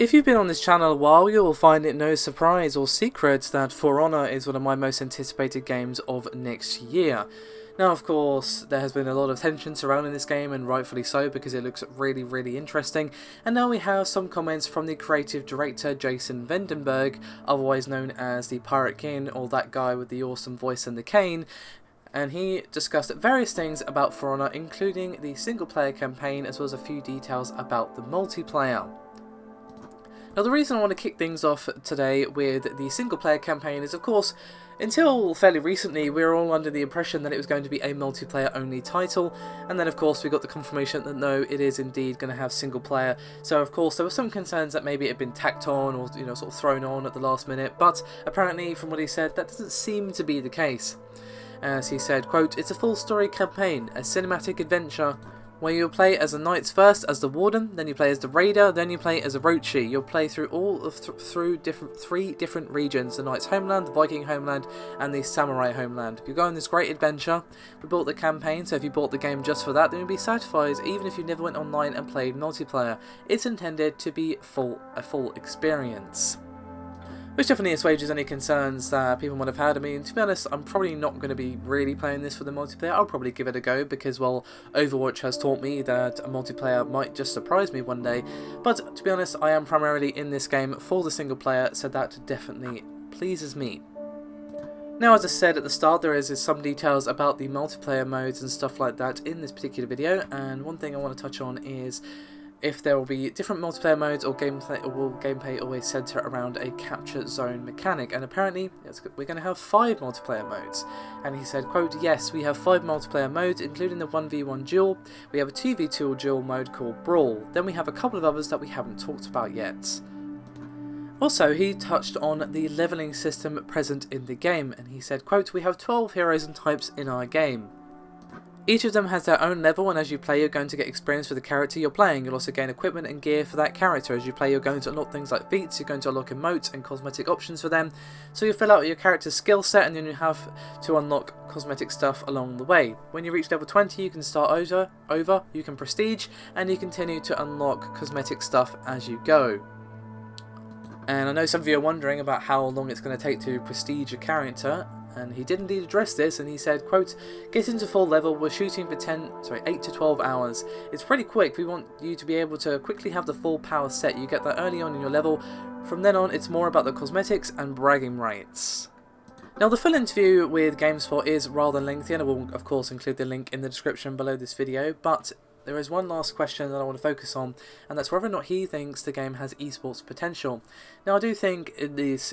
If you've been on this channel a while, you will find it no surprise or secret that For Honor is one of my most anticipated games of next year. Now, of course, there has been a lot of tension surrounding this game, and rightfully so, because it looks really interesting. And now we have some comments from the creative director, Jason VandenBerghe, otherwise known as the Pirate King, or that guy with the awesome voice and the cane. And he discussed various things about For Honor, including the single-player campaign, as well as a few details about the multiplayer. Now, the reason I want to kick things off today with the single-player campaign is, of course, until fairly recently, we were all under the impression that it was going to be a multiplayer-only title, and then, of course, we got the confirmation that no, it is indeed going to have single-player. So, of course, there were some concerns that maybe it had been tacked on or, sort of thrown on at the last minute, but apparently, from what he said, that doesn't seem to be the case. As he said, quote, "It's a full-story campaign, a cinematic adventure, where you'll play as the Knights first as the Warden, then you play as the Raider, then you play as a Rochi. You'll play through three different regions: the Knights homeland, the Viking homeland, and the Samurai homeland. You go on this great adventure. We bought the campaign, so if you bought the game just for that, then you'll be satisfied, even if you never went online and played multiplayer. It's intended to be a full experience." Which definitely assuages any concerns that people might have had. I mean, to be honest, I'm probably not going to be really playing this for the multiplayer. I'll probably give it a go because, well, Overwatch has taught me that a multiplayer might just surprise me one day. But to be honest, I am primarily in this game for the single player, so that definitely pleases me. Now, as I said at the start, there is some details about the multiplayer modes and stuff like that in this particular video, and one thing I want to touch on is if there will be different multiplayer modes or gameplay, or will gameplay always centre around a capture zone mechanic. And apparently we're going to have 5 multiplayer modes. And he said, quote, "Yes, we have 5 multiplayer modes, including the 1v1 duel. We have a 2v2 duel mode called Brawl. Then we have a couple of others that we haven't talked about yet." Also, he touched on the levelling system present in the game, and he said, quote, "We have 12 heroes and types in our game. Each of them has their own level, and as you play, you're going to get experience for the character you're playing. You'll also gain equipment and gear for that character. As you play, you're going to unlock things like feats, you're going to unlock emotes and cosmetic options for them. So you fill out your character's skill set, and then you have to unlock cosmetic stuff along the way. When you reach level 20, you can start over, you can prestige, and you continue to unlock cosmetic stuff as you go." And I know some of you are wondering about how long it's going to take to prestige a character. And he did indeed address this, and he said, quote, "Getting to full level, we're shooting for 8 to 12 hours. It's pretty quick. We want you to be able to quickly have the full power set. You get that early on in your level. From then on, it's more about the cosmetics and bragging rights." Now, the full interview with GameSpot is rather lengthy, and I will, of course, include the link in the description below this video, but there is one last question that I want to focus on, and that's whether or not he thinks the game has esports potential. Now, I do think in these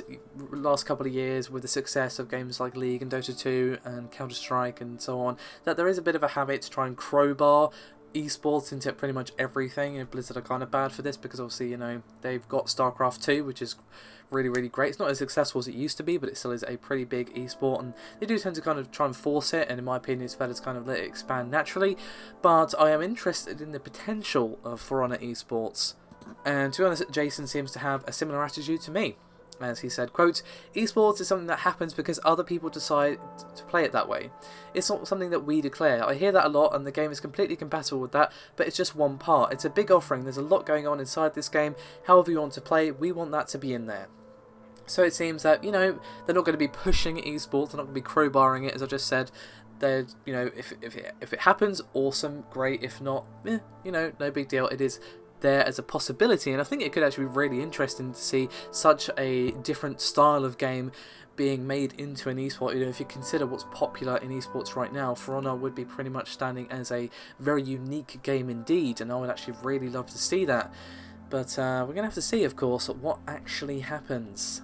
last couple of years, with the success of games like League and Dota 2 and Counter-Strike and so on, that there is a bit of a habit to try and crowbar esports into pretty much everything. And Blizzard are kind of bad for this because obviously, they've got StarCraft 2, which is really great. It's not as successful as it used to be, but it still is a pretty big esport, and they do tend to kind of try and force it, and in my opinion it's better to kind of let it expand naturally. But I am interested in the potential of For Honor esports, and to be honest, Jason seems to have a similar attitude to me. As he said, quote, "Esports is something that happens because other people decide to play it that way. It's not something that we declare. I hear that a lot, and the game is completely compatible with that, but it's just one part. It's a big offering. There's a lot going on inside this game. However you want to play, we want that to be in there." So it seems that, they're not going to be pushing esports, they're not going to be crowbarring it, as I just said. They're, if it happens, awesome, great. If not, no big deal. It is there as a possibility, and I think it could actually be really interesting to see such a different style of game being made into an esport. If you consider what's popular in esports right now, For Honor would be pretty much standing as a very unique game indeed, and I would actually really love to see that. But we're going to have to see, of course, what actually happens.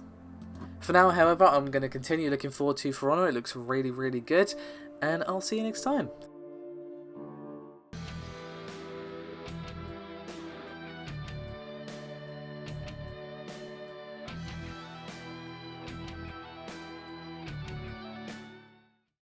For now, however, I'm going to continue looking forward to For Honor. It looks really good, and I'll see you next time.